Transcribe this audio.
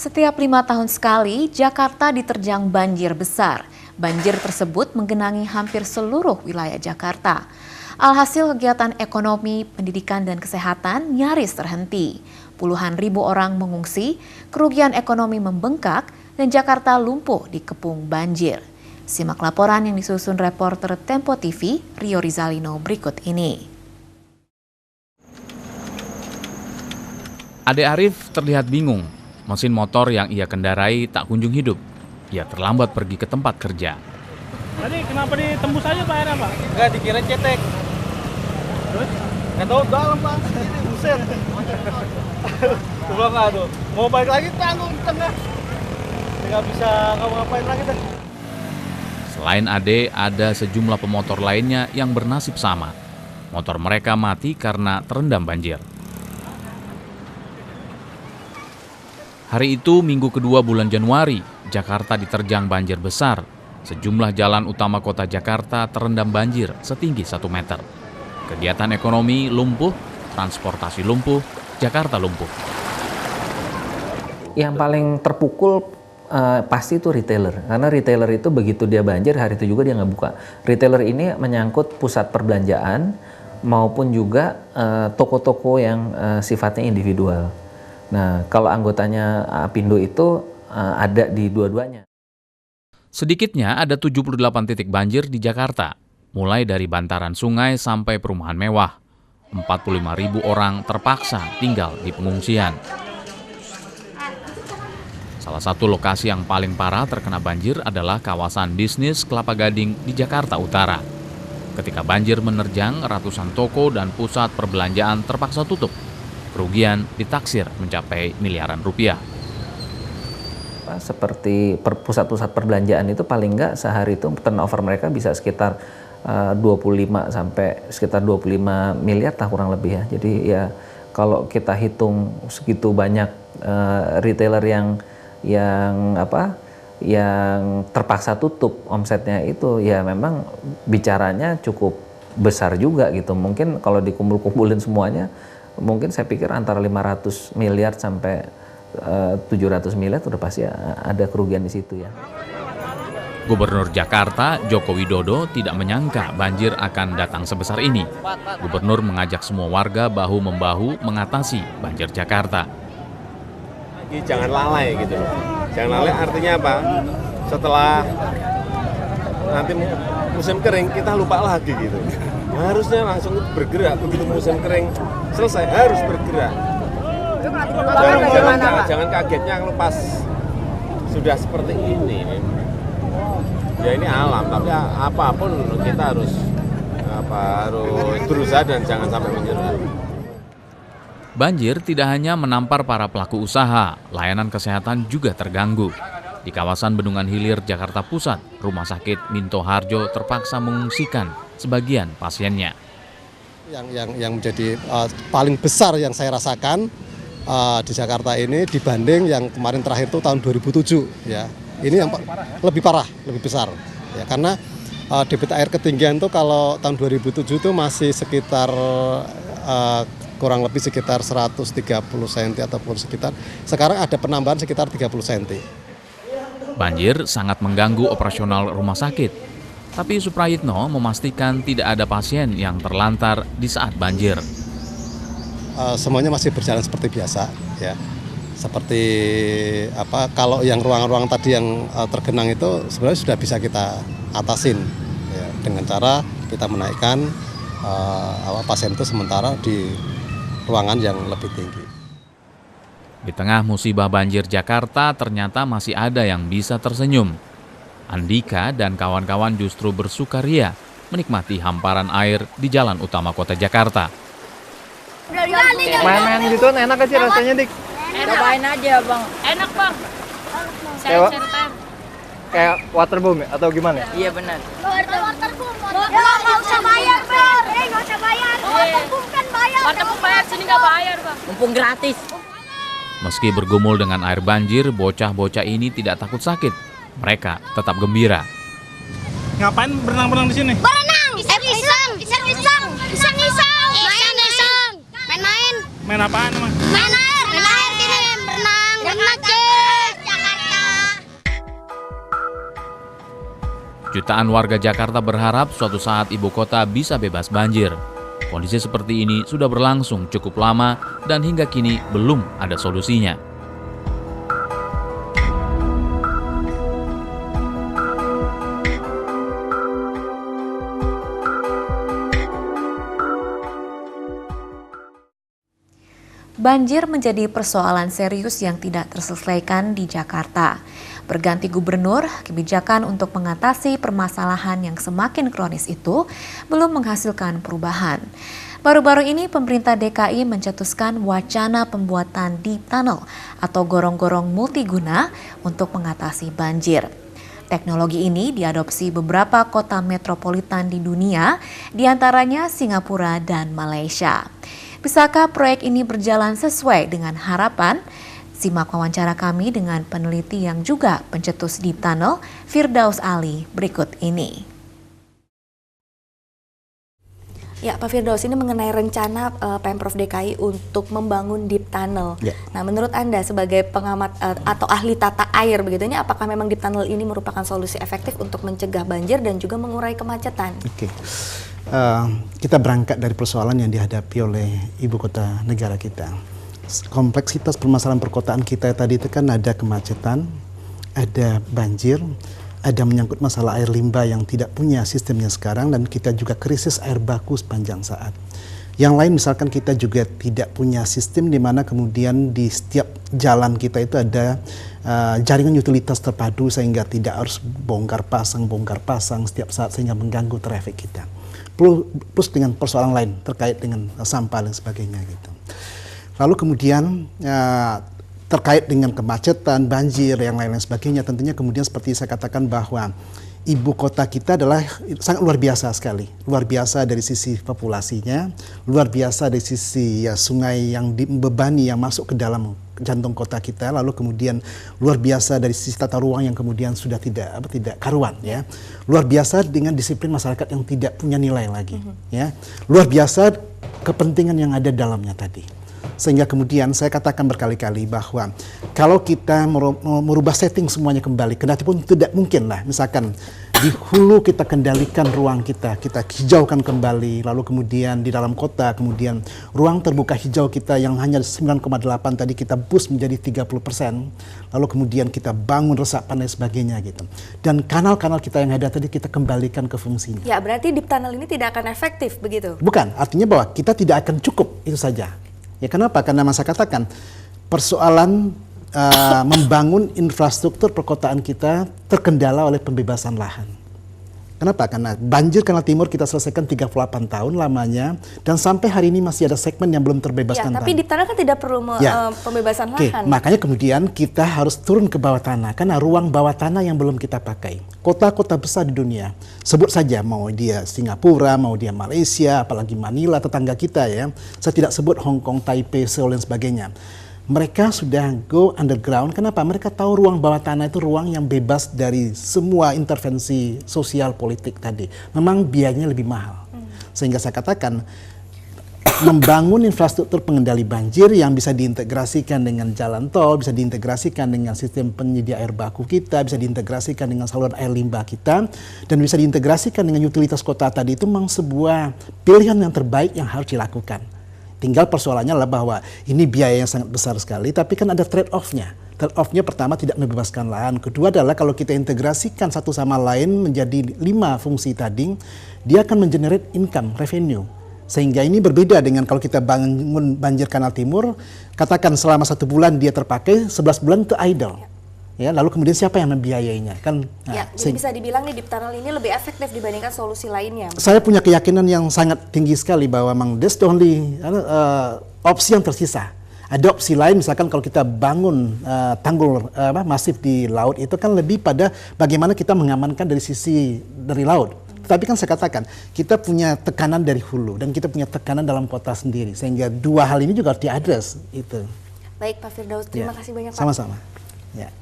Setiap 5 tahun sekali, Jakarta diterjang banjir besar. Banjir tersebut menggenangi hampir seluruh wilayah Jakarta. Alhasil kegiatan ekonomi, pendidikan, dan kesehatan nyaris terhenti. Puluhan ribu orang mengungsi, kerugian ekonomi membengkak, dan Jakarta lumpuh dikepung banjir. Simak laporan yang disusun reporter Tempo TV, Rio Rizalino berikut ini. Ade Arif terlihat bingung. Mesin motor yang ia kendarai tak kunjung hidup. Ia terlambat pergi ke tempat kerja. Tadi kenapa ditembus aja Pak airnya Pak? Enggak, dikira cetek. Terus? Nggak tahu dalam Pak. Ini buset. Coba nggak tuh. Mau balik lagi tanggung di tengah. Nggak bisa ngapain lagi deh. Selain Ade, ada sejumlah pemotor lainnya yang bernasib sama. Motor mereka mati karena terendam banjir. Hari itu, minggu kedua bulan Januari, Jakarta diterjang banjir besar. Sejumlah jalan utama kota Jakarta terendam banjir setinggi 1 meter. Kegiatan ekonomi lumpuh, transportasi lumpuh, Jakarta lumpuh. Yang paling terpukul pasti itu retailer. Karena retailer itu begitu dia banjir, hari itu juga dia nggak buka. Retailer ini menyangkut pusat perbelanjaan maupun juga toko-toko yang sifatnya individual. Nah, kalau anggotanya Apindo itu ada di dua-duanya. Sedikitnya ada 78 titik banjir di Jakarta, mulai dari bantaran sungai sampai perumahan mewah. 45.000 orang terpaksa tinggal di pengungsian. Salah satu lokasi yang paling parah terkena banjir adalah kawasan bisnis Kelapa Gading di Jakarta Utara. Ketika banjir menerjang, ratusan toko dan pusat perbelanjaan terpaksa tutup. Kerugian ditaksir mencapai miliaran rupiah. Seperti pusat-pusat perbelanjaan itu paling nggak sehari itu turnover mereka bisa sekitar 25 sampai sekitar 25 miliar lah kurang lebih ya. Jadi ya kalau kita hitung segitu banyak retailer yang terpaksa tutup omsetnya itu ya memang bicaranya cukup besar juga gitu. Mungkin kalau dikumpul-kumpulin semuanya mungkin saya pikir antara 500 miliar sampai 700 miliar sudah pasti ada kerugian di situ ya. Gubernur Jakarta, Joko Widodo, tidak menyangka banjir akan datang sebesar ini. Gubernur mengajak semua warga bahu-membahu mengatasi banjir Jakarta. Jangan lalai gitu loh. Jangan lalai artinya apa? Setelah nanti musim kering kita lupa lagi gitu. Harusnya langsung bergerak begitu musim kering selesai harus bergerak. Jangan kagetnya kalau pas sudah seperti ini. Ya ini alam, tapi apapun kita harus berusaha dan jangan sampai menyerah. Banjir tidak hanya menampar para pelaku usaha, layanan kesehatan juga terganggu. Di kawasan Bendungan Hilir, Jakarta Pusat, Rumah Sakit Minto Harjo terpaksa mengungsikan sebagian pasiennya. Yang menjadi paling besar yang saya rasakan di Jakarta ini dibanding yang kemarin terakhir itu tahun 2007 ya. Ini yang lebih parah, lebih besar ya, karena debit air ketinggian itu kalau tahun 2007 itu masih sekitar kurang lebih sekitar 130 cm ataupun sekitar, sekarang ada penambahan sekitar 30 cm. Banjir sangat mengganggu operasional rumah sakit. Tapi Suprayitno memastikan tidak ada pasien yang terlantar di saat banjir. Semuanya masih berjalan seperti biasa ya. Seperti kalau yang ruangan-ruangan tadi yang tergenang itu sebenarnya sudah bisa kita atasin ya, dengan cara kita menaikkan pasien itu sementara di ruangan yang lebih tinggi. Di tengah musibah banjir Jakarta ternyata masih ada yang bisa tersenyum. Andika dan kawan-kawan justru bersukaria menikmati hamparan air di jalan utama kota Jakarta. Main-main gitu enak aja rasanya, Dik. Cobain aja, Bang. Enak, Bang. Kayak waterboom ya? Atau gimana? Iya, benar. Waterboom. Nggak usah bayar, Ber. Nggak usah bayar. Waterboom kan bayar. Waterboom bayar, sini nggak bayar, Bang. Mumpung gratis. Meski bergumul dengan air banjir, bocah-bocah ini tidak takut sakit. Mereka tetap gembira. Ngapain berenang-berenang di sini? Berenang. Iseng. Main-main. Main apaan emang? Main air gini, berenang. Jutaan warga Jakarta berharap suatu saat ibu kota bisa bebas banjir. Kondisi seperti ini sudah berlangsung cukup lama dan hingga kini belum ada solusinya. Banjir menjadi persoalan serius yang tidak terselesaikan di Jakarta. Berganti gubernur, kebijakan untuk mengatasi permasalahan yang semakin kronis itu belum menghasilkan perubahan. Baru-baru ini pemerintah DKI mencetuskan wacana pembuatan deep tunnel atau gorong-gorong multiguna untuk mengatasi banjir. Teknologi ini diadopsi beberapa kota metropolitan di dunia, diantaranya Singapura dan Malaysia. Bisakah proyek ini berjalan sesuai dengan harapan? Simak wawancara kami dengan peneliti yang juga pencetus Deep Tunnel, Firdaus Ali, berikut ini. Ya, Pak Firdaus, ini mengenai rencana Pemprov DKI untuk membangun Deep Tunnel. Ya. Nah, menurut Anda sebagai pengamat atau ahli tata air begitu, ini apakah memang Deep Tunnel ini merupakan solusi efektif untuk mencegah banjir dan juga mengurai kemacetan? Oke. Kita berangkat dari persoalan yang dihadapi oleh ibu kota negara kita. Kompleksitas permasalahan perkotaan kita tadi itu kan ada kemacetan, ada banjir, ada menyangkut masalah air limbah yang tidak punya sistemnya sekarang, dan kita juga krisis air baku sepanjang saat. Yang lain misalkan kita juga tidak punya sistem di mana kemudian di setiap jalan kita itu ada jaringan utilitas terpadu sehingga tidak harus bongkar pasang setiap saat sehingga mengganggu traffic kita. Plus dengan persoalan lain terkait dengan sampah dan sebagainya gitu. Lalu kemudian terkait dengan kemacetan, banjir, yang lain-lain sebagainya, tentunya kemudian seperti saya katakan bahwa ibu kota kita adalah sangat luar biasa sekali. Luar biasa dari sisi populasinya, luar biasa dari sisi sungai yang membebani yang masuk ke dalam jantung kota kita, lalu kemudian luar biasa dari sisi tata ruang yang kemudian sudah tidak karuan ya. Luar biasa dengan disiplin masyarakat yang tidak punya nilai lagi ya. Luar biasa kepentingan yang ada dalamnya tadi. Sehingga kemudian saya katakan berkali-kali bahwa kalau kita merubah setting semuanya kembali, kendati pun tidak mungkin lah, misalkan di hulu kita kendalikan ruang kita hijaukan kembali, lalu kemudian di dalam kota, kemudian ruang terbuka hijau kita yang hanya 9,8 tadi kita boost menjadi 30%, lalu kemudian kita bangun resapan dan sebagainya gitu. Dan kanal-kanal kita yang ada tadi kita kembalikan ke fungsinya. Ya, berarti Deep Tunnel ini tidak akan efektif begitu? Bukan, artinya bahwa kita tidak akan cukup itu saja. Ya kenapa? Karena saya katakan persoalan membangun infrastruktur perkotaan kita terkendala oleh pembebasan lahan. Kenapa? Karena banjir Kanal Timur kita selesaikan 38 tahun lamanya dan sampai hari ini masih ada segmen yang belum terbebaskan. Ya, tapi di tanah kan tidak perlu pembebasan lahan. Makanya kemudian kita harus turun ke bawah tanah karena ruang bawah tanah yang belum kita pakai. Kota-kota besar di dunia, sebut saja mau dia Singapura, mau dia Malaysia, apalagi Manila tetangga kita ya. Saya tidak sebut Hong Kong, Taipei, Seoul dan sebagainya. Mereka sudah go underground. Kenapa? Mereka tahu ruang bawah tanah itu ruang yang bebas dari semua intervensi sosial politik tadi. Memang biayanya lebih mahal. Sehingga saya katakan membangun infrastruktur pengendali banjir yang bisa diintegrasikan dengan jalan tol, bisa diintegrasikan dengan sistem penyedia air baku kita, bisa diintegrasikan dengan saluran air limbah kita, dan bisa diintegrasikan dengan utilitas kota tadi, itu memang sebuah pilihan yang terbaik yang harus dilakukan. Tinggal persoalannya adalah bahwa ini biaya yang sangat besar sekali, tapi kan ada trade-off-nya. Trade-off-nya pertama tidak membebaskan lahan. Kedua adalah kalau kita integrasikan satu sama lain menjadi 5 fungsi tadi, dia akan mengenerate income, revenue. Sehingga ini berbeda dengan kalau kita bangun banjir Kanal Timur, katakan selama 1 bulan dia terpakai, 11 bulan itu idle. Ya, lalu kemudian siapa yang membiayainya? Kan, ya, jadi bisa dibilang nih Deep Tunnel ini lebih efektif dibandingkan solusi lainnya. Saya punya keyakinan yang sangat tinggi sekali bahwa memang that's the only opsi yang tersisa. Ada opsi lain, misalkan kalau kita bangun tanggul masif di laut, itu kan lebih pada bagaimana kita mengamankan dari laut. Tapi kan saya katakan, kita punya tekanan dari hulu dan kita punya tekanan dalam kota sendiri. Sehingga 2 hal ini juga harus diadres. Itu. Baik Pak Firdaus, terima kasih banyak Pak. Sama-sama. Ya.